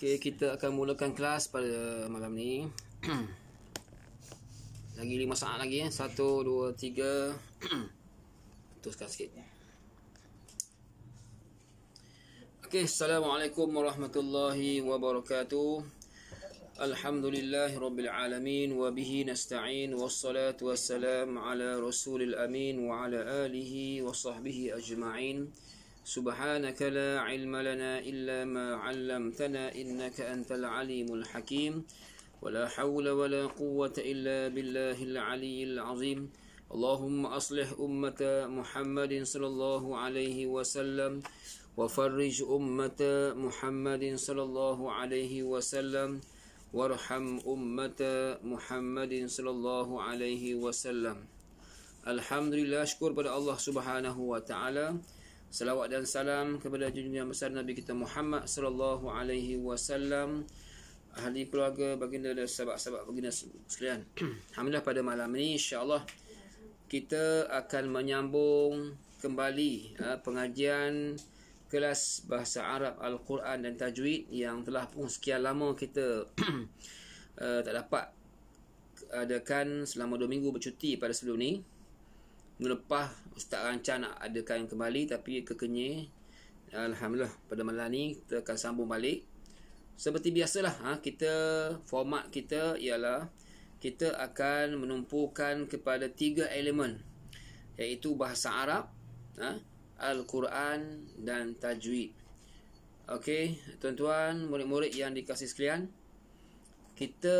Okey, kita akan mulakan kelas pada malam ni. Lagi 5 saat lagi 1, 2, 3. Teruskan sikit. Okey, Assalamualaikum warahmatullahi wabarakatuh. Alhamdulillahi rabbil alamin wa bihi nasta'in wassalatu wassalam ala rasulil amin wa ala alihi wa sahbihi ajma'in. Subhanaka la ilma lana illa ma 'allamtana innaka antal alimul hakim. Wala hawla wala quwwata illa billahil aliyyil azim. Allahumma aslih ummata Muhammadin sallallahu alaihi wasallam wa farrij ummata Muhammadin sallallahu alaihi wasallam warham ummata Muhammadin sallallahu alaihi wasallam. Alhamdulillah, syukur pada Allah Subhanahu wa taala. Salawat dan salam kepada junjungan besar Nabi kita Muhammad sallallahu alaihi wasallam, ahli keluarga baginda dan sahabat-sahabat baginda sekalian. Alhamdulillah, pada malam ini insya-Allah kita akan menyambung kembali pengajian kelas bahasa Arab Al-Quran dan Tajwid yang telah pun sekian lama kita tak dapat adakan selama 2 minggu bercuti pada sebelum ni. Minggu lepas Ustaz rancang nak adakan kembali tapi kekenyir. Alhamdulillah, pada malam ni kita akan sambung balik. Seperti biasalah, kita format kita ialah kita akan menumpukan kepada 3 elemen, iaitu bahasa Arab, Al-Quran dan Tajwid. Okey, tuan-tuan, murid-murid yang dikasihi sekalian, kita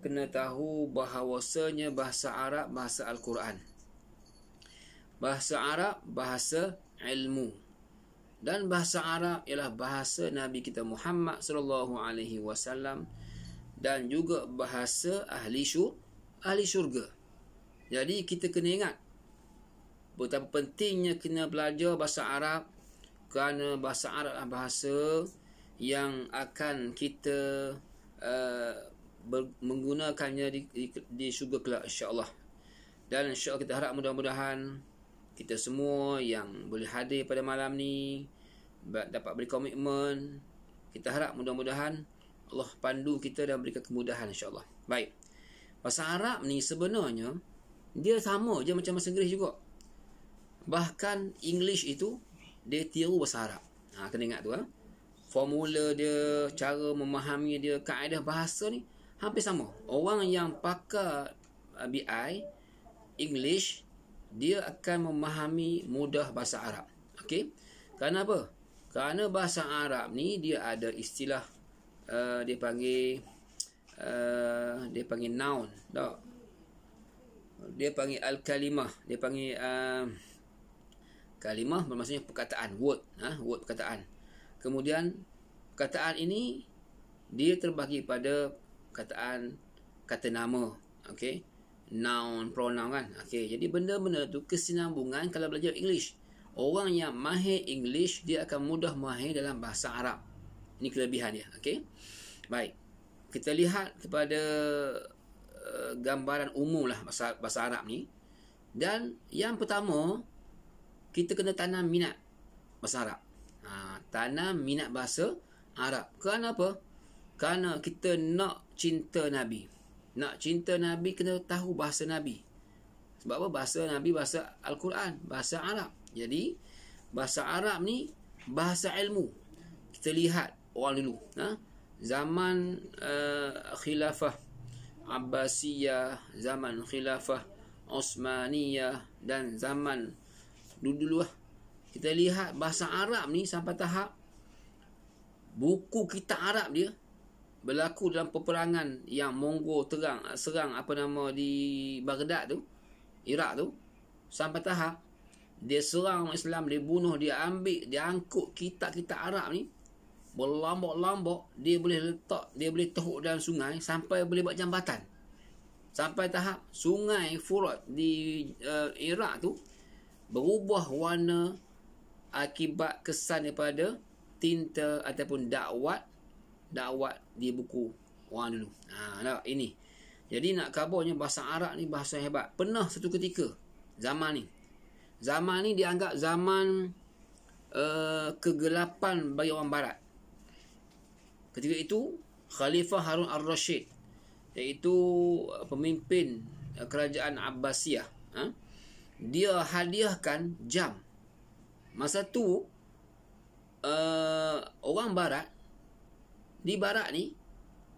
kena tahu bahawasanya bahasa Arab bahasa Al-Quran. Bahasa Arab bahasa ilmu, dan bahasa Arab ialah bahasa Nabi kita Muhammad sallallahu alaihi wasallam, dan juga bahasa ahli syurga. Jadi kita kena ingat betapa pentingnya kena belajar bahasa Arab, kerana bahasa Arab adalah bahasa yang akan kita menggunakannya di syurga kelak, insya-Allah. Dan insya-Allah kita harap mudah-mudahan kita semua yang boleh hadir pada malam ni dapat berkomitmen. Kita harap mudah-mudahan Allah pandu kita dan berikan kemudahan, insya-Allah. Baik. Bahasa Arab ni sebenarnya dia sama je macam bahasa Inggeris juga. Bahkan English itu dia tiru bahasa Arab. Kena ingat tu. Formula dia, cara memahami dia, kaedah bahasa ni hampir sama. Orang yang pakar BI English, dia akan memahami mudah bahasa Arab. Okey? Kerana apa? Kerana bahasa Arab ni dia ada istilah dia panggil noun, tak? Dia panggil al-kalimah, dia panggil kalimah bermaksudnya perkataan, word, word perkataan. Kemudian perkataan ini dia terbagi pada perkataan kata nama, okey? Noun, pronoun kan. Okey, jadi benda-benda tu kesinambungan kalau belajar English. Orang yang mahir English dia akan mudah mahir dalam bahasa Arab. Ini kelebihan dia, okey? Baik. Kita lihat kepada gambaran umum lah bahasa Arab ni. Dan yang pertama, kita kena tanam minat bahasa Arab. Tanam minat bahasa Arab. Kerana apa? Kerana kita nak cinta Nabi. Nak cinta Nabi kena tahu bahasa Nabi. Sebab apa? Bahasa Nabi bahasa Al-Quran, bahasa Arab. Jadi bahasa Arab ni bahasa ilmu. Kita lihat orang dulu, zaman khilafah Abbasiyah, zaman khilafah Osmaniyah, dan zaman dulu-dulu kita lihat bahasa Arab ni sampai tahap buku kitab Arab dia berlaku dalam peperangan yang Mongol serang di Baghdad tu, Iraq tu, sampai tahap dia serang orang Islam, dia bunuh, dia ambil, dia angkut kitab-kitab Arab ni berlambak-lambak, dia boleh letak, dia boleh teruk dalam sungai sampai boleh buat jambatan. Sampai tahap sungai Furat di Iraq tu berubah warna akibat kesan daripada tinta ataupun dakwat di buku orang dulu. Ini. Jadi nak kabarnya bahasa Arab ni bahasa hebat. Pernah satu ketika zaman ni dianggap zaman kegelapan bagi orang barat. Ketika itu Khalifah Harun Ar-Rasyid, iaitu pemimpin kerajaan Abbasiyah, dia hadiahkan jam. Masa tu orang barat, di barat ni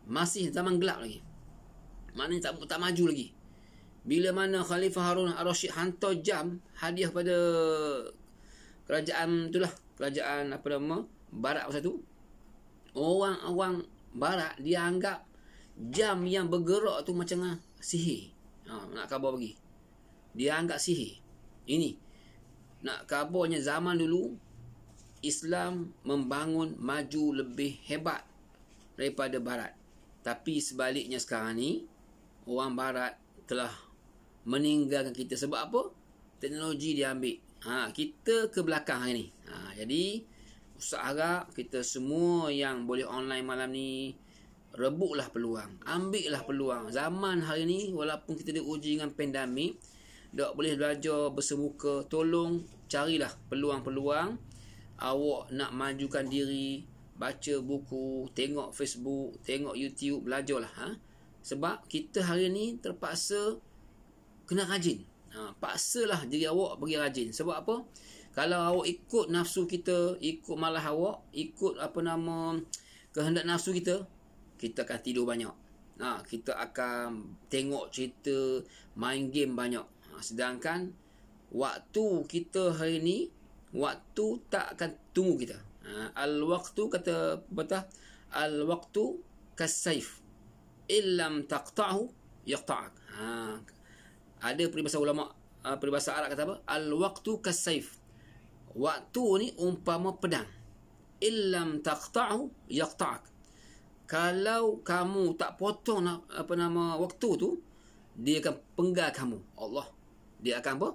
masih zaman gelap lagi, maknanya tak maju lagi. Bila mana Khalifah Harun Ar-Rasyid hantar jam hadiah pada kerajaan itulah, kerajaan barat masa tu, orang-orang barat dia anggap jam yang bergerak tu macam sihir. Nak khabar bagi, dia anggap sihir. Ini nak khabarnya zaman dulu Islam membangun maju lebih hebat daripada barat. Tapi sebaliknya sekarang ni orang barat telah meninggalkan kita. Sebab apa? Teknologi dia ambil. Kita ke belakang hari ni. Jadi Ustaz harap kita semua yang boleh online malam ni, rebutlah peluang, ambillah peluang. Zaman hari ni walaupun kita diuji dengan pandemik, tak boleh belajar bersemuka, tolong carilah peluang-peluang. Awak nak majukan diri, baca buku, tengok Facebook, tengok YouTube, belajarlah. Sebab kita hari ni terpaksa kena rajin. Paksalah diri awak pergi rajin. Sebab apa? Kalau awak ikut nafsu kita, ikut malas awak, ikut kehendak nafsu kita akan tidur banyak. Kita akan tengok cerita, main game banyak. Sedangkan waktu kita hari ni, waktu tak akan tunggu kita. Al-waqtu, kata betul, al-waqtu kas-saif illam taqta'hu yaqta'ak. Ada peribahasa ulama, peribahasa Arab kata apa? Al-waqtu kas-saif. Waktu ni umpama pedang. Illam taqta'hu yaqta'ak. Kalau kamu tak potong waktu tu, dia akan penggal kamu. Allah, dia akan apa?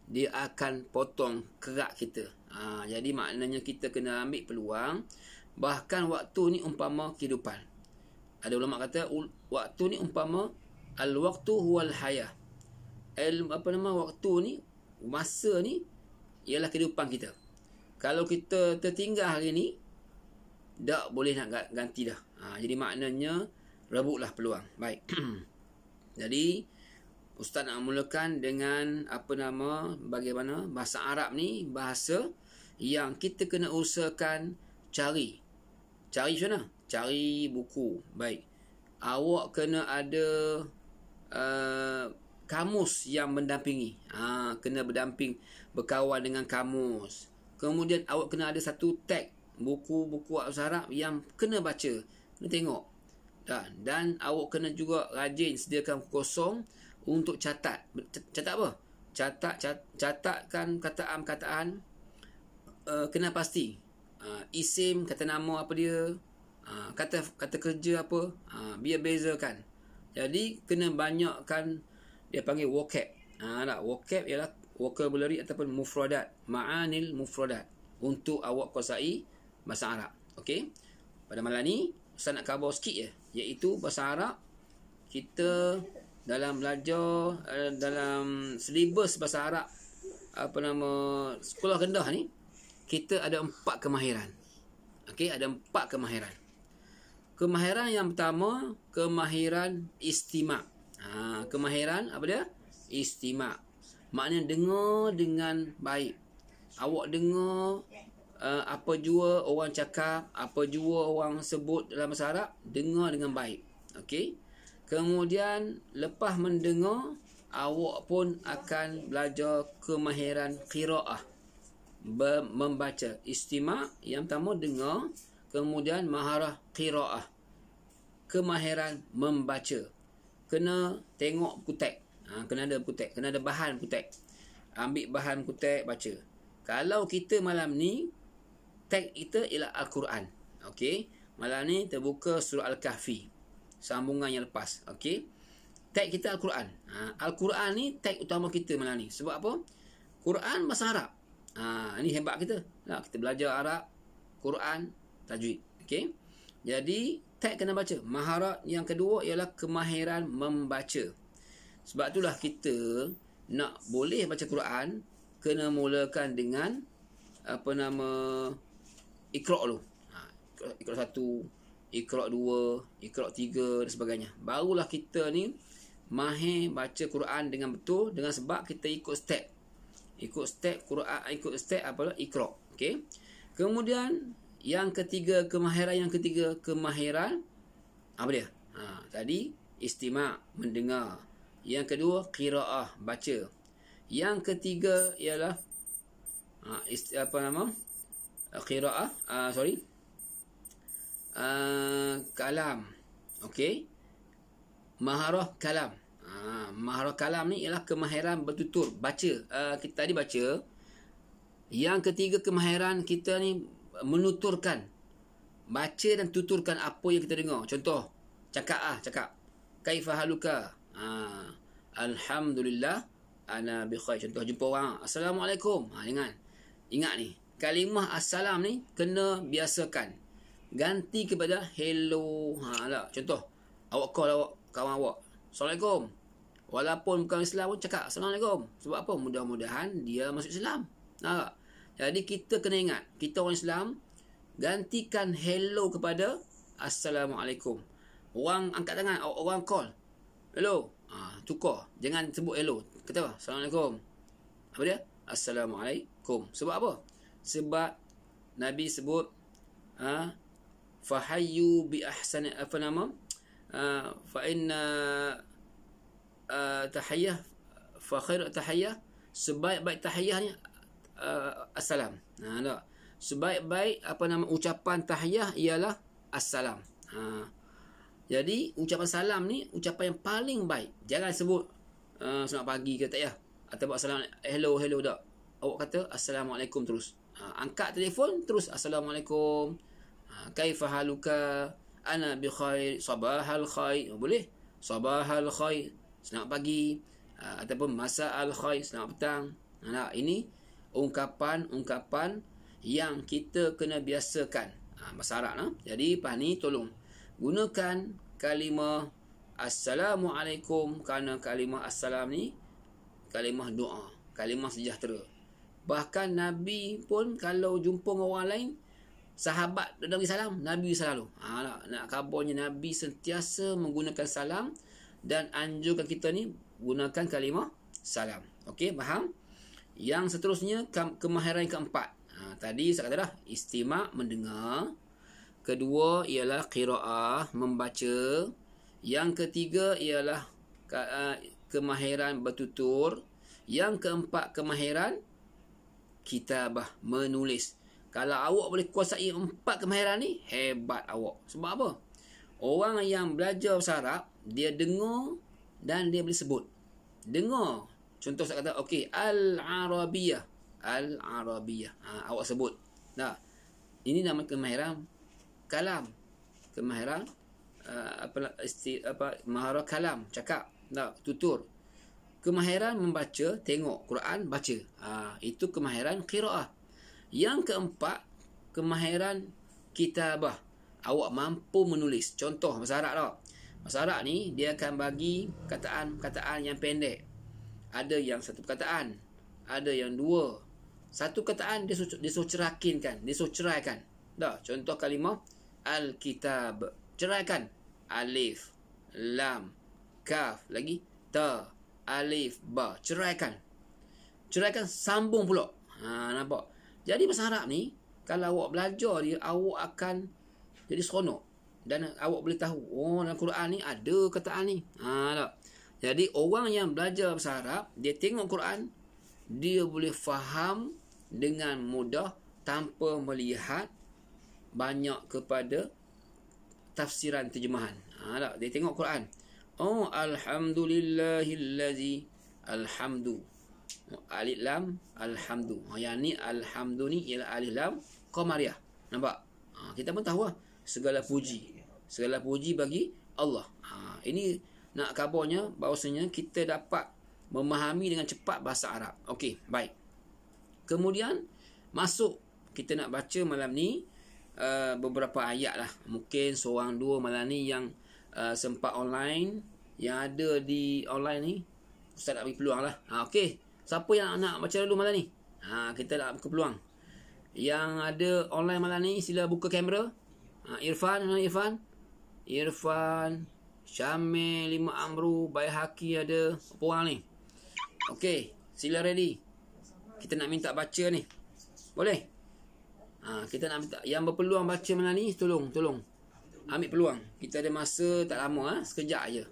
Dia akan potong kerak kita. Jadi maknanya kita kena ambil peluang. Bahkan waktu ni umpama kehidupan. Ada ulama kata waktu ni umpama al-waqtu huwal hayah. Waktu ni, masa ni ialah kehidupan kita. Kalau kita tertinggal hari ni, tak boleh nak ganti dah. Jadi maknanya rebutlah peluang. Baik. Jadi Ustaz nak mulakan dengan bagaimana bahasa Arab ni, bahasa yang kita kena usahakan cari. Cari macam mana? Cari buku. Baik. Awak kena ada kamus yang mendampingi. Kena berdamping, berkawan dengan kamus. Kemudian awak kena ada satu tag buku-buku bahasa Arab yang kena baca, kena tengok. Dan awak kena juga rajin sediakan kosong untuk catat. Catat apa? Catatkan kataan-kataan, kena pasti. Isim, kata nama apa dia, kata kerja apa, biar bezakan. Jadi kena banyakkan, dia panggil vocab. Vocab ialah vocabulary ataupun mufradat, ma'anil mufradat, untuk awak kuasai bahasa Arab. Okey. Pada malam ni Ustaz nak cover sikit je, iaitu bahasa Arab. Kita dalam belajar dalam silibus bahasa Arab sekolah rendah ni, kita ada 4 kemahiran. Okey, ada 4 kemahiran. Kemahiran yang pertama, kemahiran istima'. Kemahiran apa dia? Istima'. Maknanya dengar dengan baik. Awak dengar apa jua orang cakap, apa jua orang sebut dalam bahasa Arab, dengar dengan baik. Okey. Kemudian lepas mendengar, awak pun akan belajar kemahiran qiraah, membaca. Istima' yang pertama dengar, kemudian maharah qiraah, kemahiran membaca. Kena tengok buku teks. Kena ada buku teks, kena ada bahan buku teks. Ambil bahan buku teks, baca. Kalau kita malam ni, teks kita ialah Al-Quran. Okey. Malam ni terbuka surah Al-Kahfi, sambungan yang lepas. Okey. Teks kita Al-Quran. Al-Quran ni teks utama kita malam ni. Sebab apa? Quran bahasa Arab. Ini hebat kita. Kita belajar Arab, Quran, tajwid. Okey. Jadi teks kena baca. Maharat yang kedua ialah kemahiran membaca. Sebab itulah kita nak boleh baca Quran, kena mulakan dengan Iqra' dulu. Iqra' 1, Iqra 2, Iqra 3 dan sebagainya. Barulah kita ni mahir baca Quran dengan betul, dengan sebab kita ikut step. Ikut step Quran, ikut step apa? Iqra. Okey. Kemudian yang ketiga, kemahiran apa dia? Tadi istima', mendengar. Yang kedua qiraah, baca. Yang ketiga ialah qiraah, kalam. Okey. Maharah kalam. Maharah kalam ni ialah kemahiran bertutur, baca. Kita tadi baca. Yang ketiga kemahiran kita ni menuturkan, baca dan tuturkan apa yang kita dengar. Contoh, cakap. Kaifa haluka? Alhamdulillah ana bi khair. Contoh jumpa orang, assalamualaikum. Ingat ni, kalimah assalam ni kena biasakan. Ganti kepada hello. Contoh, awak call kawan awak, assalamualaikum. Walaupun bukan Islam pun cakap assalamualaikum. Sebab apa? Mudah-mudahan dia masuk Islam. Jadi kita kena ingat, kita orang Islam, gantikan hello kepada assalamualaikum. Orang angkat tangan, orang call, hello, tukar. Jangan sebut hello, kata apa? Assalamualaikum. Apa dia? Assalamualaikum. Sebab apa? Sebab Nabi sebut fahayyu bi ahsani fa inna tahiyyah fa khairu tahiyyah, sebaik-baik tahiyahnya assalam. Sebaik-baik ucapan tahiyah ialah assalam. Jadi ucapan salam ni ucapan yang paling baik. Jangan sebut selamat pagi ke tak ya, atau buat salam hello tak. Awak kata assalamualaikum terus. Angkat telefon terus assalamualaikum. Kaifa haluka? Ana bi khair. Sabahal khair. Boleh? Sabahal khair, selamat pagi. Ataupun masa'al khair, selamat petang. Ini ungkapan yang kita kena biasakan. Bahasa Arab. Jadi lepas ni tolong gunakan kalimah assalamualaikum, kerana kalimah assalam ni kalimah doa, kalimah sejahtera. Bahkan Nabi pun kalau jumpa dengan orang lain, sahabat dan bagi salam, Nabi selalu. Nak kabarnya Nabi sentiasa menggunakan salam, dan anjurkan kita ni gunakan kalimah salam. Okey, faham? Yang seterusnya, kemahiran yang keempat. Tadi saya kata dah, istima', mendengar. Kedua ialah qiraah, membaca. Yang ketiga ialah kemahiran bertutur. Yang keempat, kemahiran kitabah, menulis. Kalau awak boleh kuasai 4 kemahiran ni, hebat awak. Sebab apa? Orang yang belajar bahasa Arab, dia dengar dan dia boleh sebut. Dengar. Contoh saya kata, okey, Al-Arabiyah. Al-Arabiyah. Awak sebut. Ini nama kemahiran kalam. Kemahiran maharah kalam, cakap. Tutur. Kemahiran membaca, tengok Quran, baca. Itu kemahiran qiraah. Yang keempat, kemahiran kitabah. Awak mampu menulis. Contoh bahasa Arab tau. Bahasa Arab ni dia akan bagi kataan yang pendek. Ada yang satu perkataan, ada yang 2. Satu kataan dia suruh ceraikan. Contoh kalimah al-kitab. Ceraikan. Alif, lam, kaf, lagi ta, alif, ba. Ceraikan, sambung pula. Nampak? Jadi bahasa Arab ni, kalau awak belajar dia, awak akan jadi seronok. Dan awak boleh tahu, dalam Quran ni ada kataan ni. Jadi orang yang belajar bahasa Arab, dia tengok Quran, dia boleh faham dengan mudah tanpa melihat banyak kepada tafsiran terjemahan. Dia tengok Quran. Alhamdulillahillazi, alhamdu. Alif lam, alhamdu. Yang ni alhamdu ni ialah alif lam qamariyah. Nampak? Kita pun tahu lah, segala puji bagi Allah. Ini nak kabarnya bahawasanya kita dapat memahami dengan cepat bahasa Arab. Okey, baik. Kemudian masuk, kita nak baca malam ni beberapa ayat lah. Mungkin seorang dua malam ni yang sempat online, yang ada di online ni, Ustaz nak bagi peluang lah. Okey, siapa yang nak baca dulu malam ni? Kita nak buka peluang. Yang ada online malam ni, sila buka kamera. Irfan, mana Irfan? Irfan, Syamil, Lima Amru, Baihaqi ada. Berapa orang ni? Okey, sila ready. Kita nak minta baca ni. Boleh? Kita nak minta yang berpeluang baca malam ni, tolong ambil peluang. Kita ada masa tak lama, sekejap aje.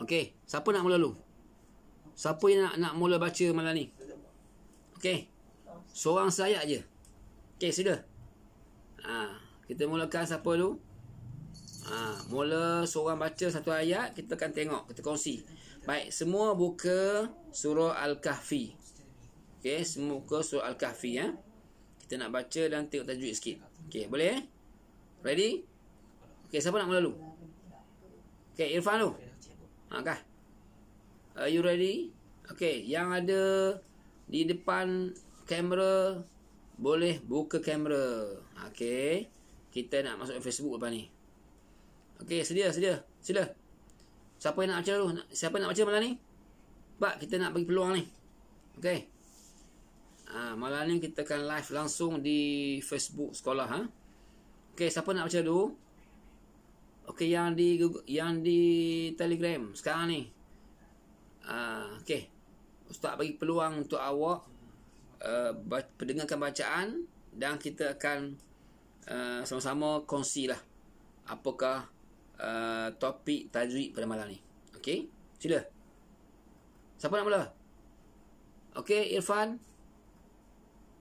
Okey, siapa nak mula dulu? Siapa yang nak mula baca malam ni? Okey. Seorang sayap je. Okey, sila. Kita mulakan siapa dulu? Mula seorang baca satu ayat, kita akan tengok, kita kongsi. Baik, semua buka surah Al-Kahfi. Okey, semua buka surah Al-Kahfi ya. Kita nak baca dan tengok tajwid sikit. Okey, boleh? Ready? Okey, siapa nak mula dulu? Okey, Irfan dulu. Kah? Are you ready? Okey, yang ada di depan kamera boleh buka kamera. Okey, kita nak masuk Facebook lepas ni. Okey, sedia. Sila. Siapa yang nak baca dulu? Siapa nak baca malam ni? Pak, kita nak bagi peluang ni. Okey. Malam ni kita akan live langsung di Facebook sekolah. Okey, siapa nak baca dulu? Okey, yang di Telegram sekarang ni. Okey. Ustaz bagi peluang untuk awak dengarkan bacaan dan kita akan sama-sama kongsilah apakah topik tajwid pada malam ni. Okey, sila. Siapa nak mula? Okey, Irfan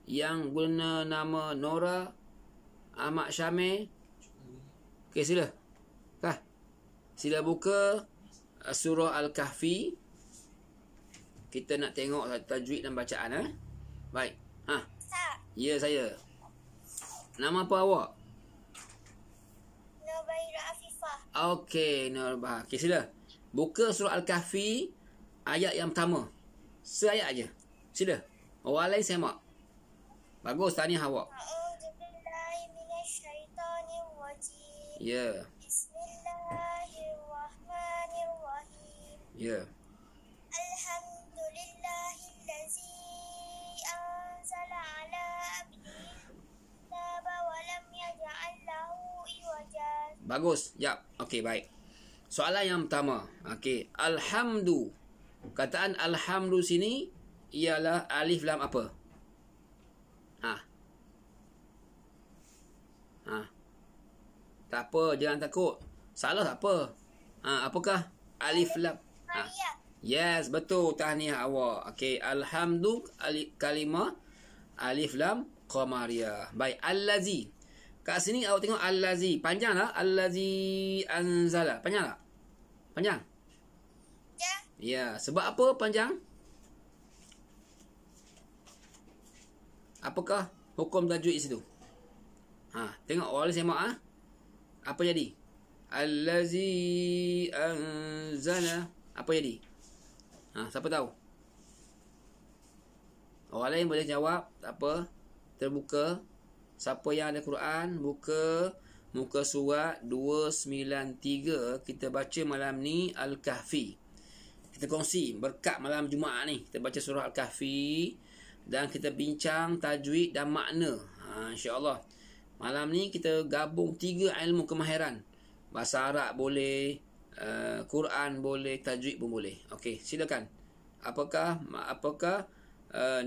yang guna nama Nora Ahmad Syamil. Okey, sila. Sila buka surah Al-Kahfi. Kita nak tengok tajwid dan bacaan. Baik. Ya, saya. Nama apa awak? Nurbaira Afifah. Okey, Nurbah. Okey, sila. Buka surah Al-Kahfi ayat yang pertama. Seayat aja. Sila. Orang lain semak. Bagus, tahniah awak. A'udzubillahi minasyaitonirrajim. Ya. Bismillahirrahmanirrahim. Ya. Alhamdulillahillazi anzala ala abdihi kitaba wa lam yaj'al lahu iwaja. Bagus. Yap. Okey, baik. Soalan yang pertama. Okey, alhamdu. Kataan alhamdu sini ialah alif lam apa? Tak apa, jangan takut. Salah tak apa. Apakah alif lam? Yes, betul. Tahniah awak. Okey, alhamdu kalimah alif lam qamariyah. Baik, allazi. Kat sini awak tengok allazi. Panjang tak? Allazi anzala. Panjang tak? Panjang? Ya. Sebab apa panjang? Apakah hukum tajwid situ? Tengok orang semak. Apa jadi? Allazi anzala. Apa jadi? Siapa tahu? Orang lain boleh jawab. Tak apa. Terbuka. Siapa yang ada Quran, buka muka surat 293. Kita baca malam ni Al-Kahfi. Kita kongsi berkat malam Jumaat ni. Kita baca surah Al-Kahfi dan kita bincang tajwid dan makna. InsyaAllah. Malam ni kita gabung 3 ilmu kemahiran. Bahasa Arab boleh, Quran boleh, tajwid pun boleh. Okey, silakan. Apakah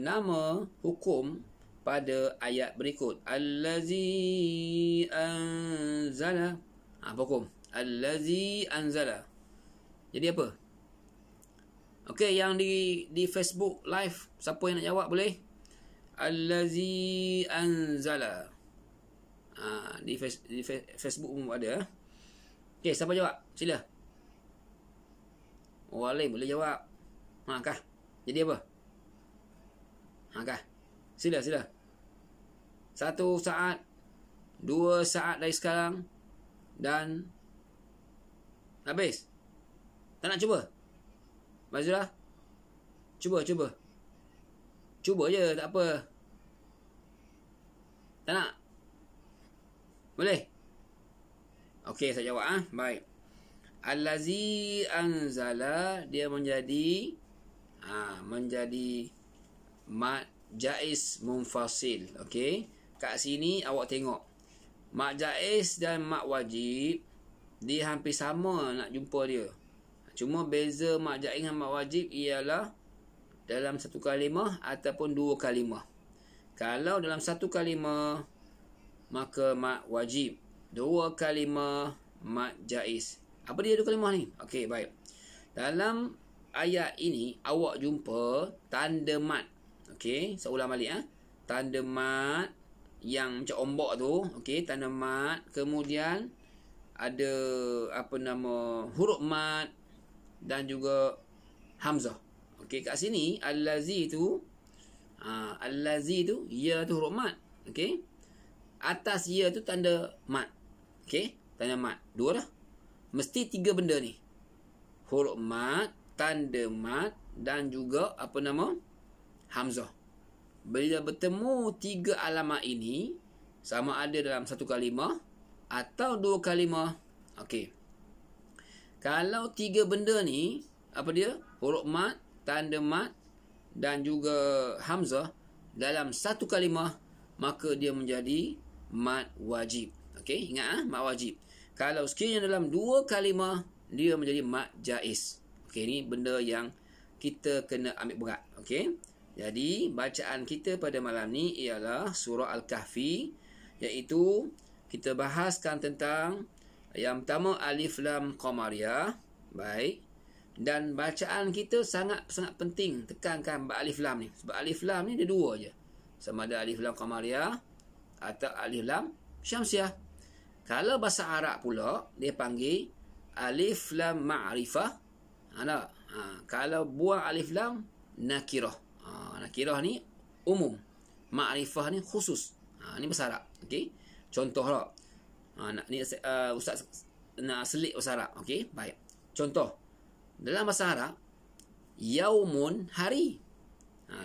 nama hukum pada ayat berikut? Allazi anzala. Apa hukum? Allazi anzala. Jadi apa? Okey, yang di Facebook live, siapa yang nak jawab boleh? Allazi anzala. Di Facebook pun ada. Okey, siapa jawab? Sila. Orang lain boleh jawab. Kah? Jadi apa? Kah? Sila. 1 saat, 2 saat dari sekarang dan habis. Tak nak cuba? Mazura? Cuba je, tak apa. Tak nak? Boleh? Okey, saya jawab. Baik. Allazi anzala, dia menjadi mad jaiz munfasil. Okey. Kat sini awak tengok. Mak jaiz dan mak wajib dia hampir sama nak jumpa dia. Cuma beza mak jaiz dengan mak wajib ialah dalam satu kalimah ataupun dua kalimah. Kalau dalam satu kalimah maka mak wajib. Dua kalimah mak jaiz. Apa dia dua kalimah ni? Okey, baik. Dalam ayat ini awak jumpa tanda mat. Okey, saya ulang balik Tanda mat yang macam ombak tu, okey, tanda mat. Kemudian ada huruf mat dan juga hamzah. Okey, kat sini allazi tu ya tu huruf mat. Okey. Atas ya tu tanda mat. Okey, tanda mat. Dua dah. Mesti tiga benda ni. Huruf mat, tanda mat dan juga hamzah. Bila bertemu tiga alamat ini, sama ada dalam satu kalimah atau dua kalimah. Okey. Kalau tiga benda ni, apa dia? Huruf mat, tanda mat dan juga hamzah dalam satu kalimah, maka dia menjadi mat wajib. Okey, ingat mat wajib. Kalau sekiranya dalam dua kalimah, dia menjadi mat jaiz. Okey, ni benda yang kita kena ambil berat. Okey. Jadi, bacaan kita pada malam ni ialah surah Al-Kahfi, iaitu kita bahaskan tentang yang pertama alif lam qamariyah. Baik. Dan bacaan kita sangat penting tekankan alif lam ni. Sebab alif lam ni ada dua je. Sama ada alif lam qamariyah atau alif lam syamsiah. Kalau bahasa Arab pula dia panggil alif lam ma'rifah. Kalau buang alif lam nakirah. Nakirah ni umum. Ma'rifah ni khusus. Ni bahasa Arab. Okey. Contohlah. Ni ustaz nak selit bahasa Arab. Okey, baik. Contoh. Dalam bahasa Arab, yaumun hari.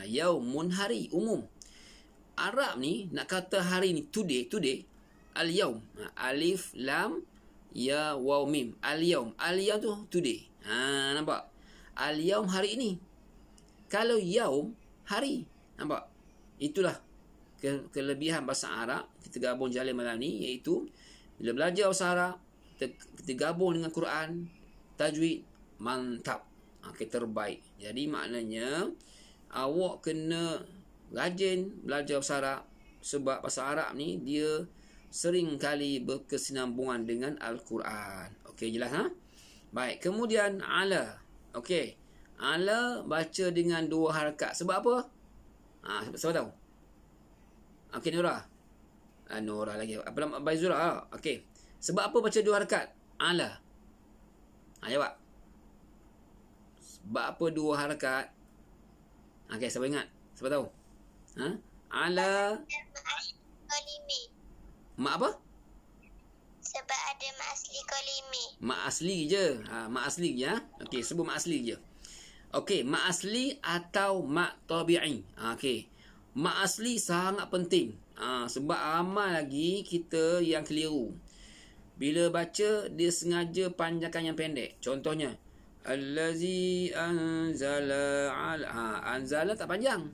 Yaumun hari umum. Arab ni nak kata hari ni today, al-yaum. Alif lam ya waw mim. Al-yaum. Al-yaum tu today. Nampak? Al-yaum hari ini. Kalau yaum hari. Nampak? Itulah kelebihan bahasa Arab. Kita gabung jalan malam ni, iaitu bila belajar bahasa Arab, kita gabung dengan Quran, tajwid, mantap. Terbaik. Jadi maknanya awak kena rajin belajar bahasa Arab, sebab bahasa Arab ni dia sering kali berkesinambungan dengan Al-Quran. Okey, jelas Baik, kemudian ala. Okey. Ala baca dengan dua harakat. Sebab apa? Siapa tahu? Okey, Nura. Nura lagi. Apa nama Baizura? Okey. Sebab apa baca dua harakat? Ala. Jawab. Sebab apa dua harakat? Okey, siapa ingat? Siapa tahu? Ala. Mak apa? Sebab ada mak asli kolimi. Mak asli je. Mak asli je. Okey, sebut mak asli je. Okey, mak asli atau mak tabi'i. Okey. Mak asli sangat penting. Sebab ramai lagi kita yang keliru. Bila baca, dia sengaja panjangkan yang pendek. Contohnya, allazi anzala ala. Anzala tak panjang.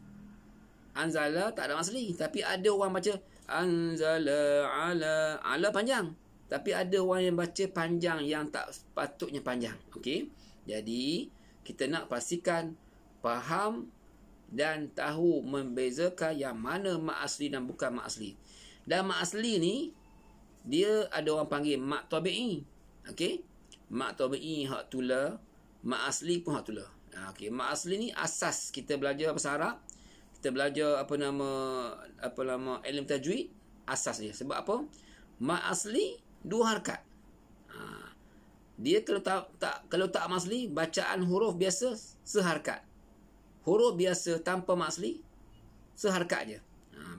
Anzala tak ada mak asli. Tapi ada orang baca anzala ala. Ala panjang. Tapi ada orang yang baca panjang yang tak patutnya panjang. Okey. Jadi, kita nak pastikan faham dan tahu membezakan yang mana mak asli dan bukan mak asli. Dan mak asli ni, dia ada orang panggil mak tabi'i. Okey. Mak tabi'i hak tula, mak asli pun hak tula. Okey, mak asli ni asas kita belajar bahasa Arab. Kita belajar ilmu tajwid, asas dia. Sebab apa? Mak asli dua harakat. Dia kalau tak mak asli, bacaan huruf biasa seharakat. Huruf biasa tanpa mak asli seharakat je.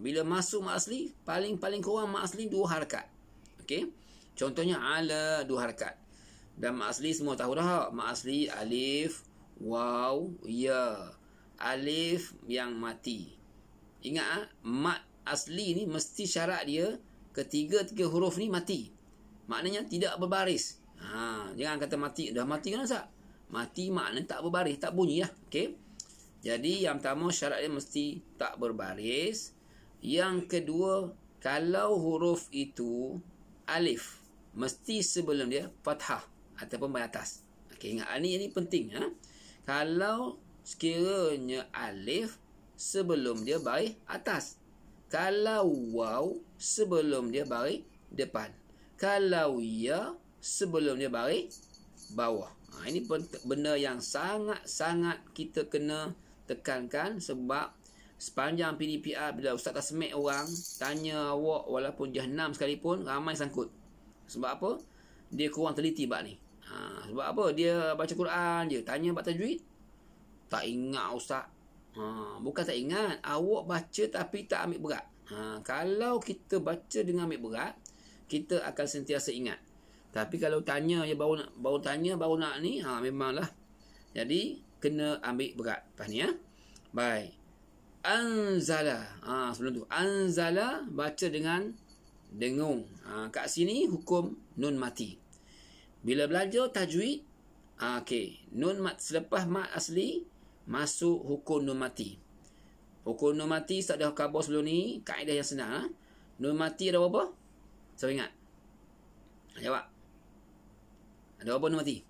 Bila masuk mak asli, paling kurang mak asli dua harakat. Okey. Contohnya ala dua harakat. Dan mak asli semua tahu dah. Mak asli alif, waw, ya. Alif yang mati. Ingat mak asli ni mesti syarat dia ketiga huruf ni mati. Maknanya tidak berbaris. Jangan kata mati. Dah mati kan Ustaz? Mati maknanya tak berbaris, tak bunyi lah. Okey. Jadi yang pertama syarat dia mesti tak berbaris. Yang kedua Kalau huruf itu alif, mesti sebelum dia fathah ataupun baris atas. Okey, ingat ini penting. Kalau sekiranya alif sebelum dia baris atas. Kalau waw sebelum dia baris depan. Kalau ya sebelum dia baris bawah. Ini benda yang sangat-sangat kita kena tekankan, sebab sepanjang PDPR bila Ustaz Tasmik orang tanya awak walaupun jahanam sekalipun, ramai sangkut. Sebab apa? Dia kurang teliti bab ni. Sebab apa? Dia baca Quran je, tanya bab tajwid. Tak ingat Ustaz. Bukan tak ingat, awak baca tapi tak ambil berat. Kalau kita baca dengan ambil berat, kita akan sentiasa ingat. Tapi kalau tanya je baru nak ni, memanglah. Jadi kena ambil berat. Lepas ni baik. Anzala. Sebelum tu anzala baca dengan dengung. Kat sini hukum nun mati. Bila belajar tajwid, okey, nun mat selepas mat asli masuk hukum nun mati. Hukum nun mati tak ada khabar sebelum ni, kaedah yang senang. Nun mati ada apa? Siapa ingat? Jawab. Ada apa nun mati?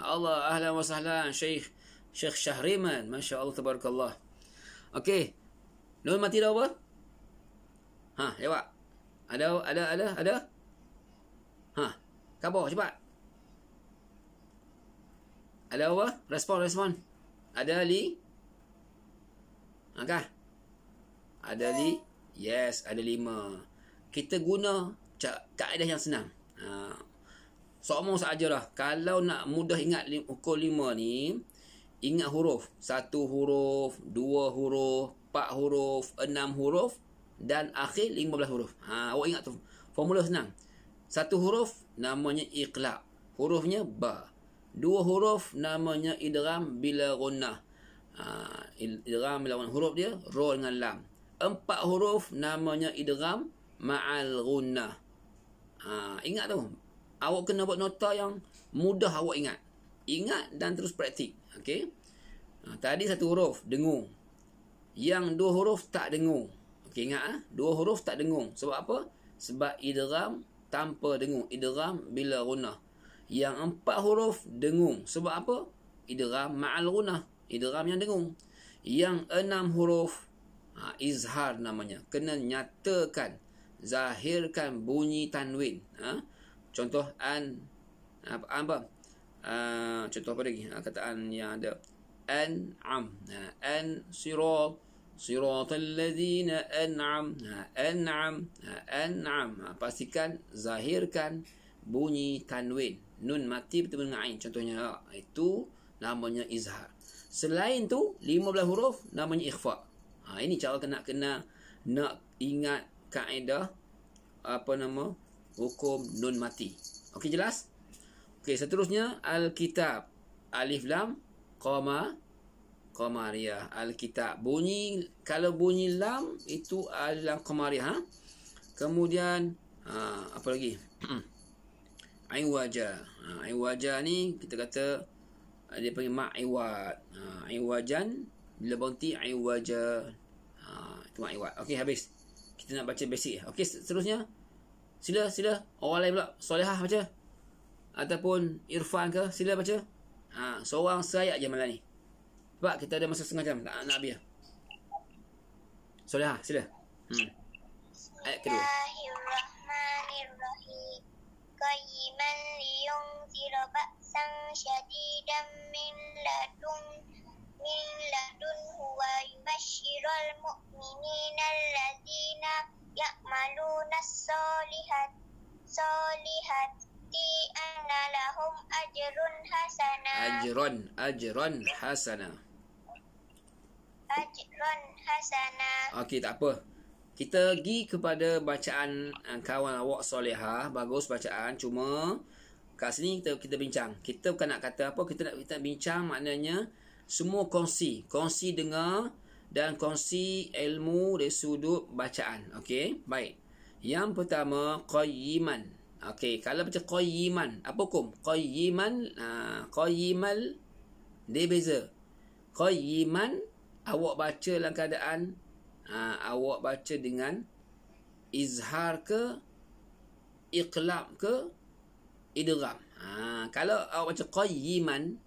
Allah ahlan wa sahlan Syekh Syahriman, masya-Allah tabarakallah. Okey. Nun mati ada apa? Jawab. Ada. Khabar cepat. Ada apa? Respon. Ada li? Kah? Ada li? Yes, ada 5. Kita guna kaedah yang senang. Seomong sajalah. Kalau nak mudah ingat hukum 5 ni, ingat huruf. 1 huruf, 2 huruf, 4 huruf, 6 huruf dan akhir 15 huruf. Awak ingat tu. Formula senang. 1 huruf namanya iqlab. Hurufnya ba. 2 huruf namanya idgham bila gunnah. Idgham bila gunnah. Huruf dia ra dengan lam. 4 huruf namanya idgham ma'al gunnah. Ingat tu. Awak kena buat nota yang mudah awak ingat. Ingat dan terus praktik. Okey. Tadi 1 huruf dengung. Yang 2 huruf tak dengung. Okey, ingat 2 huruf tak dengung. Sebab apa? Sebab idgham tanpa dengung. Idgham bila gunnah. Yang 4 huruf dengung. Sebab apa? Idgham ma'al gunnah. Idgham yang dengung. Yang 6 huruf izhar namanya. Kena nyatakan, zahirkan bunyi tanwin. Contoh apa? Contoh apa lagi? Kataan yang ada an'am. Siratal ladzina an'am. An'am. Pastikan zahirkan bunyi tanwin. Nun mati bertemu dengan ain. Contohnya itu namanya izhar. Selain tu 15 huruf namanya ikhfa. Ini cara kena nak ingat kaedah hukum nun mati. Okey, jelas? Okey, seterusnya Alkitab. Alif lam qamariyah. Alkitab. Kalau bunyi lam itu alif lam qamariyah. Kemudian apa lagi? Ain wajah. Ain wajah ni kita kata dia panggil ma'iwad. Ain wajan bila berhenti ain wajah. Itu ma'iwad. Okey, habis. Kita nak baca basic. Okey, seterusnya sila orang lain pula Solehah baca ataupun Irfan ke, sila baca. Seorang sayat je malam ni sebab kita ada masa setengah jam nak habis. Solehah, sila. Ayat kedua. Bismillahirrahmanirrahim. Qayyiman liyunzira ba'san syadidan min ladunhu wa yubashshiral mu'minina alladzina ya'maluna solihati anna lahum ajrun hasana. Ajran hasana. Okey, tak apa. Kita pergi kepada bacaan kawan awak Solehah. Bagus bacaan. Cuma kat sini kita bincang. Kita bukan nak kata apa. Kita nak bincang, maknanya semua kongsi dengar dan kongsi ilmu dari sudut bacaan. Okey, baik. Yang pertama, qayyiman. Okey, kalau baca qayyiman, apa hukum? Qayyiman, qayyimal, dia beza. Qayyiman, awak baca dalam keadaan Awak baca dengan izhar ke, iqlab ke, idgham. Kalau awak baca qayyiman,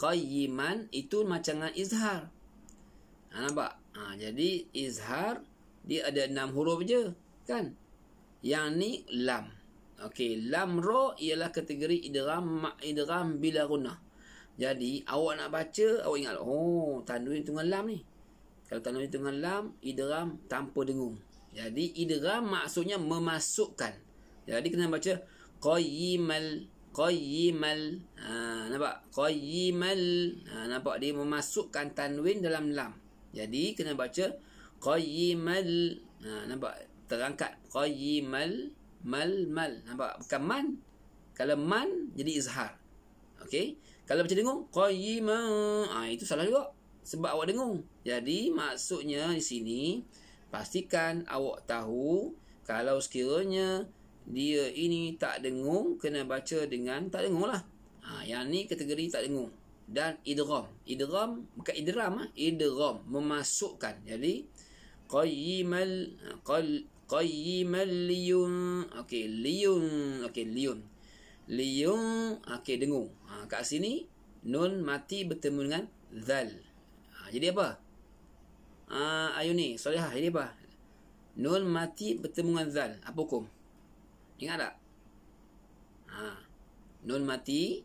qayyiman itu macam dengan izhar. Nampak? Jadi izhar dia ada 6 huruf je, kan? Yang ni lam. Okey, lam ra ialah kategori idgham bila gunnah. Jadi awak nak baca, awak ingat, tanwin tu dengan lam ni. Kalau tanwin tu dengan lam, idgham tanpa dengung. Jadi idgham maksudnya memasukkan. Jadi kena baca qayyimal. Nampak? Qayyimal. Nampak dia memasukkan tanwin dalam lam. Jadi kena baca qayyimal. Nampak? Terangkat qayyimal mal. Nampak? Bukan man. Kalau man jadi izhar. Okey? Kalau baca dengung qayyiman, itu salah juga sebab awak dengung. Jadi maksudnya di sini pastikan awak tahu kalau sekiranya dia ini tak dengung, kena baca dengan tak dengung lah. Yang ni kategori tak dengung. Dan idgham. Idgham bukan idram, idgham memasukkan. Jadi qayyimal liyun. Okey, liyun. Okey, dengung. Kat sini nun mati bertemu dengan zal. Jadi apa? Ayo ni, Solihah, jadi apa? Nun mati bertemu dengan zal. Apa hukum? Ingat tak? Nun mati.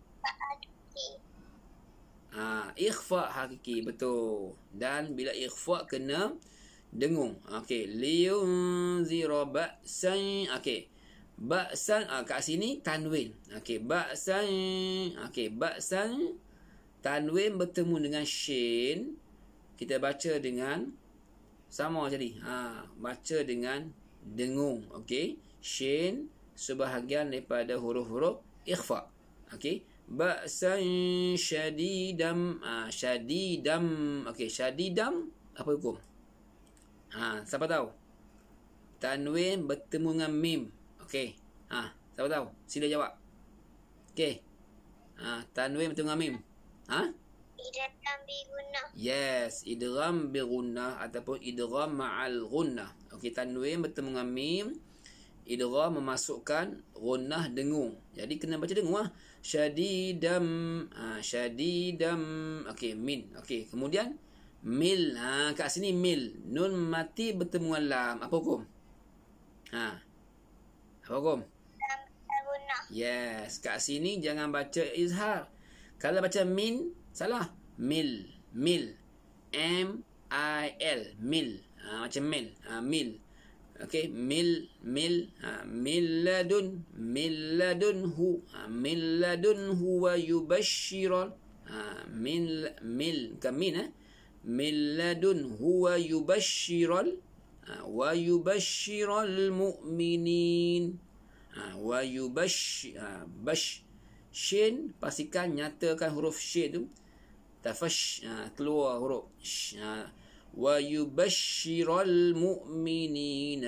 Ikhfa hakiki, betul. Dan bila ikhfa kena dengung. Okey, liyunzira ba'san. Okey. Ba'san, kat sini tanwin. Okey, ba'san. Okey, ba'san tanwin bertemu dengan shin. Kita baca dengan sama jadi. Baca dengan dengung. Okey, shin sebahagian daripada huruf-huruf ikhfa. Okey, ba'san syadidam. Syadidam. Okey, syadidam apa hukum? Siapa tahu? Tanwin bertemu dengan mim. Okey. Siapa tahu? Sila jawab. Okey. Tanwin bertemu dengan mim. Idgham bi gunnah. Yes, idgham bi gunnah ataupun idgham ma'al gunnah. Okey, tanwin bertemu dengan mim. Idgham memasukkan gunnah dengung. Jadi kena baca dengung lah. Syadidam. Syadidam. Okey, min. Okey, kemudian mil. Kat sini mil. Nun mati bertemu dengan lam. Apa hukum? Apa hukum? Yes. Kat sini jangan baca izhar. Kalau baca min, salah. Mil. M-I-L. Mil. Macam mil. Mil. Okey. Mil. Milladun. Milladunhu. Milladunhu wa yubashiral. Bukan min. Milladunhu wa yubashiral. Wa yubashiral mu'minin. Wa shin, pastikan nyatakan huruf shin tu tafash, keluar huruf wa yubashiral mu'minin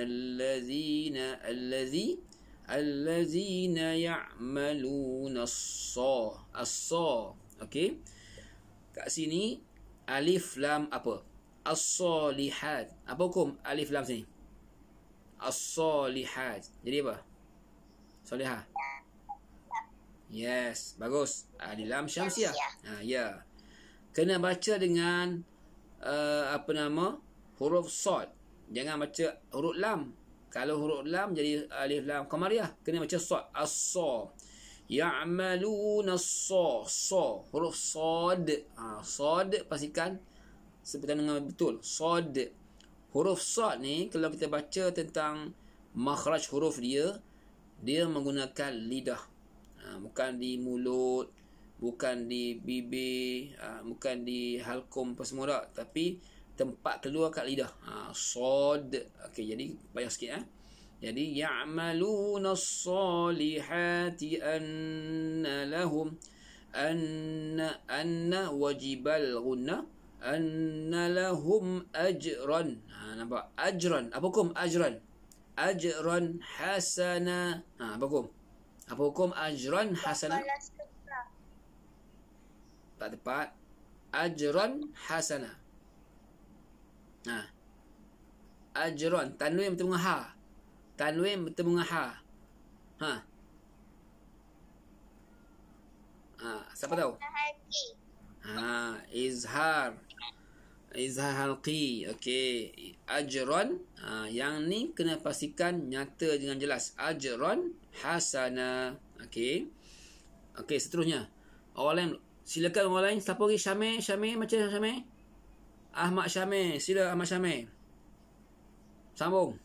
allazina ya'maluna as-sa. Okey, kat sini alif lam apa? As-solihat. Apa hukum alif lam sini? As-solihat. Jadi apa? Solihah. Yes, bagus. Alif lam syamsiah. Ya. Kena baca dengan huruf sad. Jangan baca huruf lam. Kalau huruf lam jadi alif lam qamariyah. Kena baca sad. As-sa. Ya'maluna as-sa. Huruf sad. Sad pastikan sebutan dengan betul. Sad. Huruf sad ni kalau kita baca tentang makhraj huruf dia menggunakan lidah. Bukan di mulut, bukan di bibir, bukan di halkum apa semua tak, tapi tempat keluar kat lidah. Sad. Okey, jadi payah sikit. Jadi ya'maluna as-salihati anna lahum anna wajibal gunnah anna lahum ajran. Nampak? Ajran. Apa hukum ajran? Ajran hasana. Apa hukum? Apa hukum ajran hasana? Tak tepat. Ajran hasana. Ajron. Tanwin bertemu dengan ha. Tanwin bertemu dengan ha. Ha. Siapa tahu? Halki. Izhar. Izhar halqi. Okey. Ajron. Yang ni kena pastikan nyata dengan jelas. Ajron hasana. Okey. Okey, seterusnya. Orang lain. Silakan orang lain. Siapa lagi? Syamil. Macam Syamil? Ahmad Syamil. Sila Ahmad Syamil. Sambung.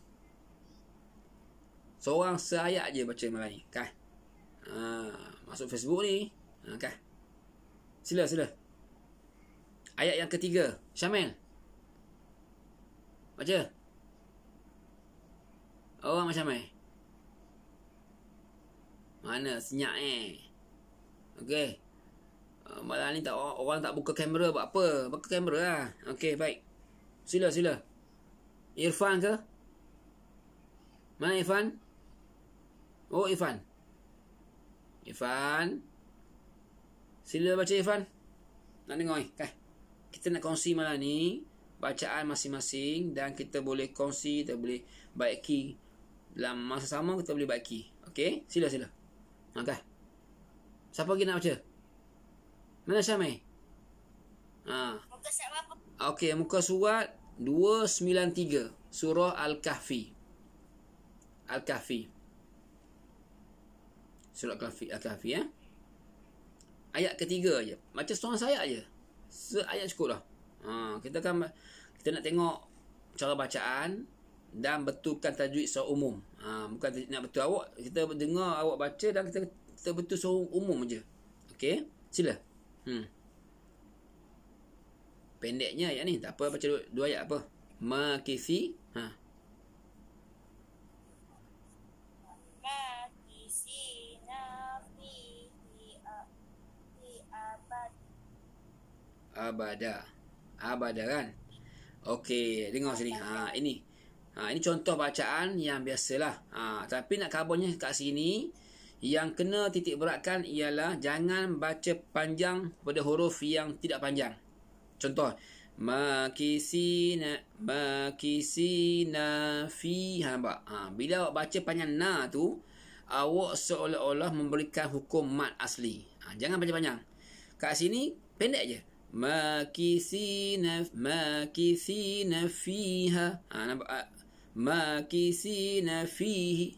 Seorang seayat je baca Melayu. Kan? Masuk Facebook ni. Kan? Sila. Ayat yang ketiga. Syamil. Baca. Orang macam Syamil. Mana senyap Okey. Malam ni orang tak buka kamera buat apa? Buka kamera lah. Okey, baik. Sila. Irfan ke? Mana Irfan? Oh, Irfan. Sila baca Irfan. Nak dengar ni, kan? Kita nak kongsi malam ni bacaan masing-masing dan kita boleh kongsi, kita boleh baiki dalam masa sama, kita boleh baiki. Okey? Sila. Kan? Siapa lagi nak baca? Mana Syamil? Muka surat apa? Okey, muka surat 293. Surah Al-Kahfi. Surah Al-Kahfi Ayat ketiga je. Macam seorang sayat je. Seayat cukup lah. Kita nak tengok cara bacaan dan betulkan tajwid secara umum. Bukan nak betul awak. Kita dengar awak baca dan kita betul secara umum je. Okey? Sila. Pendeknya ayat ni. Tak apa, baca dua ayat apa. Makisi. Abada kan. Okey, dengar sini. Ini contoh bacaan yang biasalah. Tapi nak kabarnya kat sini, yang kena titik beratkan ialah jangan baca panjang pada huruf yang tidak panjang. Contoh, makisina fi. Nampak? Bila awak baca panjang na tu, awak seolah-olah memberikan hukum mat asli. Jangan baca panjang. Kat sini pendek je. Makisina fiha. Nampak? Makisina fihi.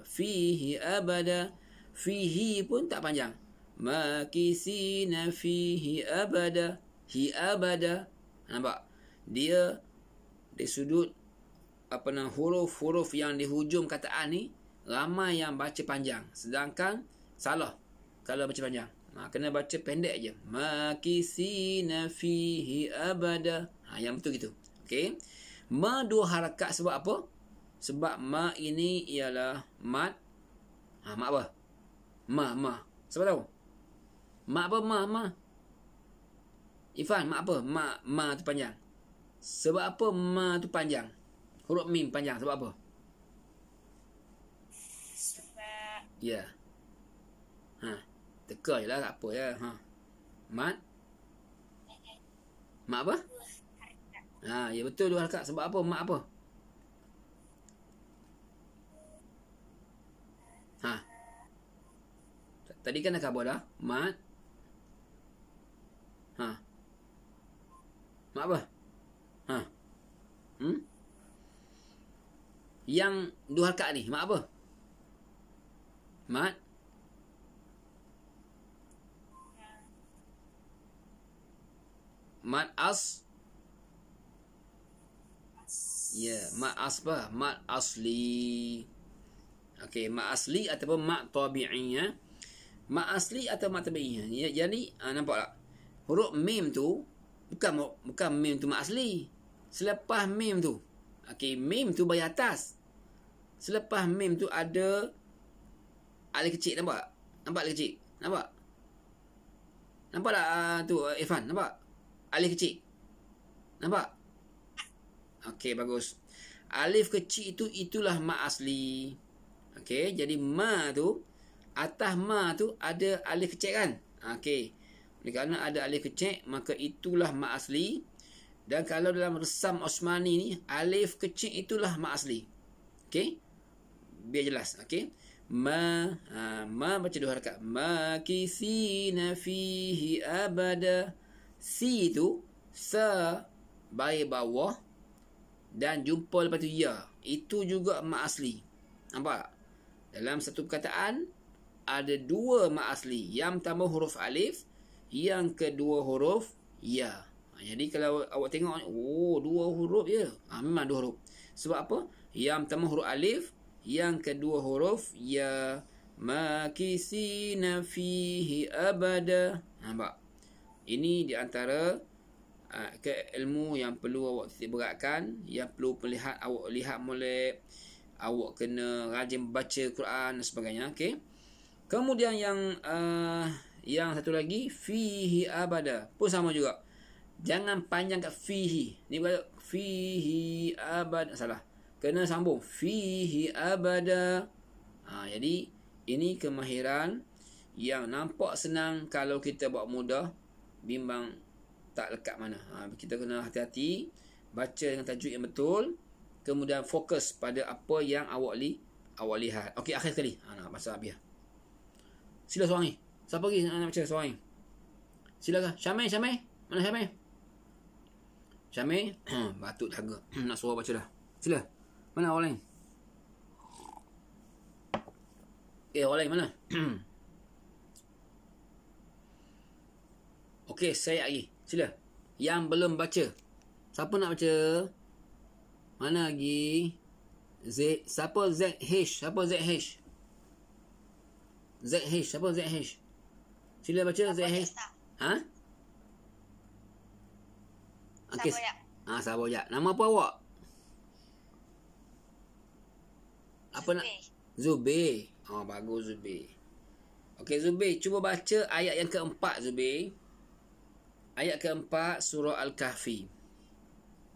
Fihi abada. Fihi pun tak panjang. Makisina fihi abada. Hi abada. Nampak? Dia di sudut huruf-huruf yang di hujung kataan ni ramai yang baca panjang. Sedangkan salah kalau baca panjang. Kena baca pendek je. Makisina fihi abada. Yang betul gitu. Okey. Ma dua harakat sebab apa? Sebab ma ini ialah mat. Mat apa? Ma. Siapa tahu? Mat apa? Ma. Ifan, mat apa? Ma tu panjang. Sebab apa ma tu panjang? Huruf mim panjang. Sebab apa? Sebab. Ya. Teka je lah. Tak apa ya. Mat apa? Ya betul dua harakat. Sebab apa? Mat apa? Tadi kan dah khabar dah. Mat. Mat apa? Yang dua harakat ni, mat apa? Mat. Mat as. Ya, mat asbah, mat asli. Okey, mat asli ataupun mat tabi'i ya. Mat asli atau mat tabi'i. Jadi nampak tak? Huruf mim tu bukan mim tu mat asli. Selepas mim tu. Okey, mim tu bahagian atas. Selepas mim tu ada alif kecil, nampak? Nampak alif kecil? Nampak? Nampak tak tu Irfan? Nampak? Alif kecil. Nampak? Okey, bagus. Alif kecil itulah mat asli. Okey, jadi ma tu, atas ma tu ada alif kecil kan? Okey. Oleh kerana ada alif kecil, maka itulah mat asli. Dan kalau dalam resam Osmani ni, alif kecil itulah mak asli. Okey? Biar jelas. Okey? Ma baca 2 harakat. Makithina fihi abada. Si tu sa baris bawah dan jumpa lepas tu ya. Itu juga mak asli. Nampak? Dalam satu perkataan ada 2 mak asli. Yang pertama huruf alif, yang kedua huruf ya. Jadi kalau awak tengok, 2 huruf je. Memang 2 huruf. Sebab apa? Yang pertama huruf alif, yang kedua huruf ya. Makithina fihi abada. Nampak? Ini di antara ke ilmu yang perlu awak titik beratkan, yang perlu awak lihat molek, awak kena rajin baca Quran dan sebagainya. Okey. Kemudian yang satu lagi fihi abada pun sama juga. Jangan panjang kat fihi. Ni bukan fihi abada, salah. Kena sambung fihi abada. Jadi ini kemahiran yang nampak senang kalau kita buat mudah, bimbang tak lekat mana. Kita kena hati-hati baca dengan tajuk yang betul, kemudian fokus pada apa yang awak lihat. Okey, akhir sekali. Nak masa habis. Sila seorang ni. Siapa lagi nak baca seorang ni? Silakan. Syamil. Mana Syamil? Syamil. Batuk dahaga. Nak suruh baca dah. Sila. Mana orang lain? Orang lain mana? Okey, saya lagi. Sila. Yang belum baca. Siapa nak baca? Mana lagi? Siapa ZH? Siapa ZH? ZH. Siapa ZH? Sila baca ZH. Okey. Sabar jap. Nama apa awak? Apa nak? Zubair. Bagus Zubair. Okey Zubair, cuba baca ayat yang keempat Zubair. Ayat keempat surah Al-Kahfi.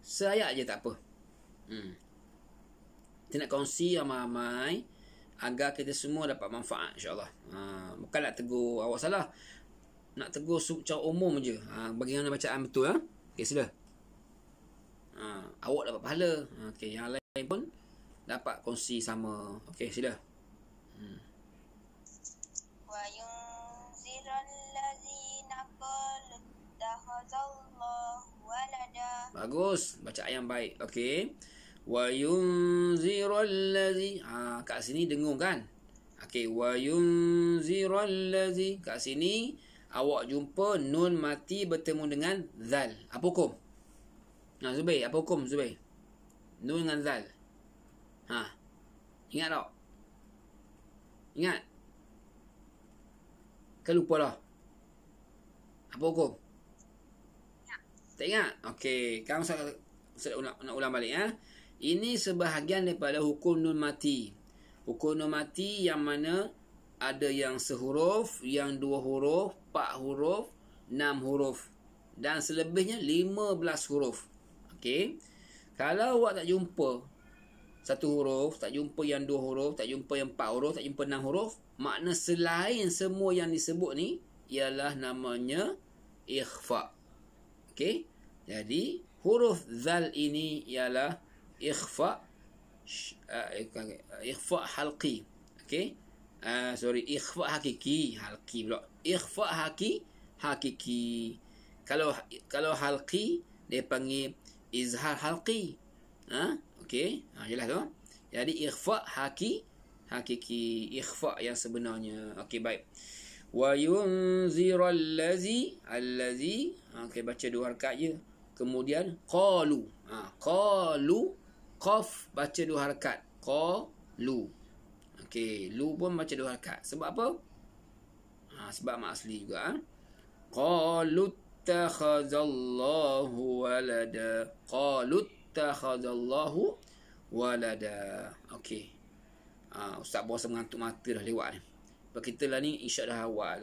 Seayat je tak apa. Kita nak kongsi ramai-ramai agar kita semua dapat manfaat, insya-Allah. Bukan nak tegur awak salah. Nak tegur secara umum je. Bagaimana bacaan betul. Okey, sila. Awak dapat pahala. Okey, yang lain pun dapat kongsi sama. Okey, sila. Wa yunzirul ladzina qalu takhazallahu walada. Bagus, bacaan yang baik. Okey. Wa yunzirul ladzi. Kat sini dengung kan? Okey, wa yunzirul ladzi. Kat sini awak jumpa nun mati bertemu dengan zal. Apa hukum? Zubair, apa hukum Zubair? Nun dengan zal. Ingat tak? Ingat? Kan lupa dah. Apa hukum? Tak ingat? Okey, kamu saya nak ulang balik ya. Ini sebahagian daripada hukum nun mati. Hukum nun mati yang mana ada yang sehuruf, yang 2 huruf, 4 huruf, 6 huruf dan selebihnya 15 huruf. Okey. Kalau awak tak jumpa 1 huruf, tak jumpa yang 2 huruf, tak jumpa yang 4 huruf, tak jumpa 6 huruf, makna selain semua yang disebut ni ialah namanya ikhfa. Okey. Jadi huruf zal ini ialah ikhfa halqi. Okey. Ikhfa hakiki. Halqi pula. Ikhfa hakiki. Kalau halqi dia panggil izhar halqi. Okey. Jelas tu. Jadi ikhfa hakiki. Ikhfa yang sebenarnya. Okey, baik. Wa yunzirul allazi. Okey, baca 2 harakat je. Kemudian qalu. Qalu, qaf baca 2 harakat. Qalu. Okey, lu pun baca 2 harakat. Sebab apa? Sebab mak asli juga. Qalu takhazallahu walada. Qalu takhazallahu walada. Okey. Ustaz berasa mengantuk mata dah lewat ni. Sebab kita lah ni isyak dah awal.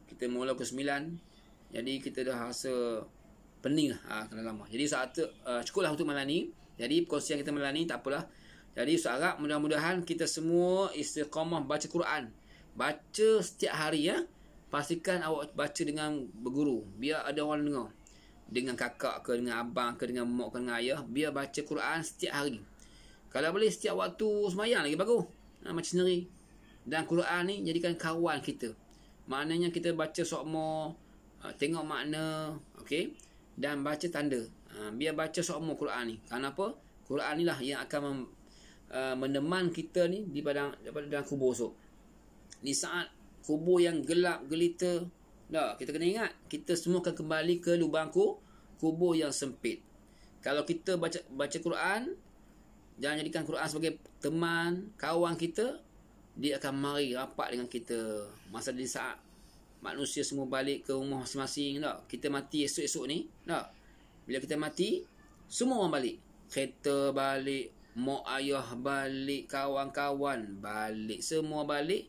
Kita mula pukul 9. Jadi kita dah rasa pening lah. Kena lama. Jadi cukuplah untuk malam ni. Jadi perkongsian kita malam ni tak apalah. Jadi Ustaz harap mudah-mudahan kita semua istiqamah baca Quran. Baca setiap hari ya. Pastikan awak baca dengan berguru. Biar ada orang dengar. dengan kakak ke, dengan abang ke, dengan mak ke, dengan ayah, biar baca Quran setiap hari. Kalau boleh setiap waktu sembahyang lagi bagus. Macam sendiri. Dan Quran ni jadikan kawan kita. Maknanya kita baca sokmo, tengok makna, okey, dan baca tanda. Biar baca sokmo Quran ni. Kenapa? Quran ni lah yang akan meneman kita ni daripada dalam kubur esok. Di saat kubur yang gelap gelita, kita kena ingat, kita semua akan kembali ke lubang kubur yang sempit. Kalau kita baca Quran, jangan jadikan Quran sebagai teman, kawan kita, dia akan mari rapat dengan kita. Masa di saat manusia semua balik ke rumah masing-masing, kita mati esok-esok ni, bila kita mati, semua orang balik. Kereta balik, mak ayah balik, kawan-kawan balik, semua balik.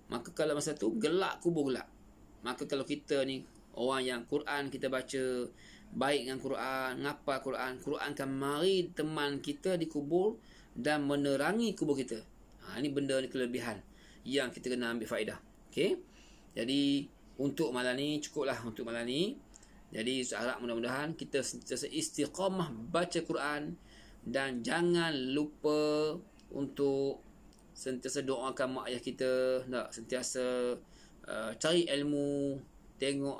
Maka kalau masa tu gelap, kubur gelap. Maka kalau kita ni orang yang Quran kita baca, baik dengan Quran, ngapal Quran, Quran akan mari teman kita di kubur dan menerangi kubur kita. Ini benda ni kelebihan yang kita kena ambil faedah. Okey. Jadi untuk malam ni cukuplah untuk malam ni. Jadi saya harap mudah-mudahan kita sentiasa istiqamah baca Quran dan jangan lupa untuk sentiasa doakan mak ayah kita, sentiasa cari ilmu, tengok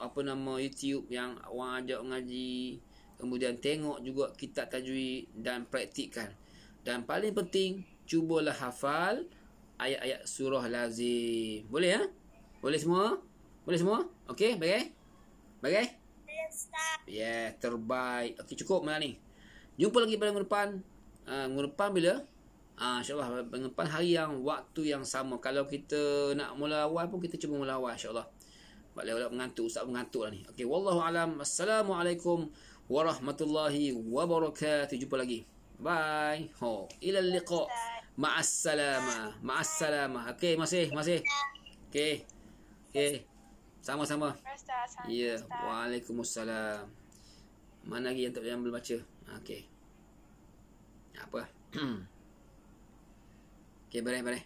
YouTube yang orang ajak mengaji, kemudian tengok juga kitab tajwid dan praktikkan. Dan paling penting, cubalah hafal ayat-ayat surah lazim. Boleh ya? Boleh semua? Boleh semua? Okey, baik? Baik? Ya, terbaik. Okey, cukup malam ni. Jumpa lagi pada minggu depan. Minggu depan bila? InsyaAllah minggu depan hari yang waktu yang sama. Kalau kita nak mula awal pun kita cuba mula awal insyaAllah. Boleh mengantuk, ustaz mengantuk lah ni. Okey, wallahu alam. Assalamualaikum warahmatullahi wabarakatuh. Jumpa lagi. Bye. Ila liqa. Ma'assalamah. Ma'assalamah. Okey, masih. Okey. Sama-sama. Ya, waalaikumsalam. Mana lagi yang belum baca? Okey. Apa? Okey, beres.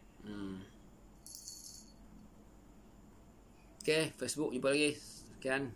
Okey, Facebook jumpa lagi. Sekian.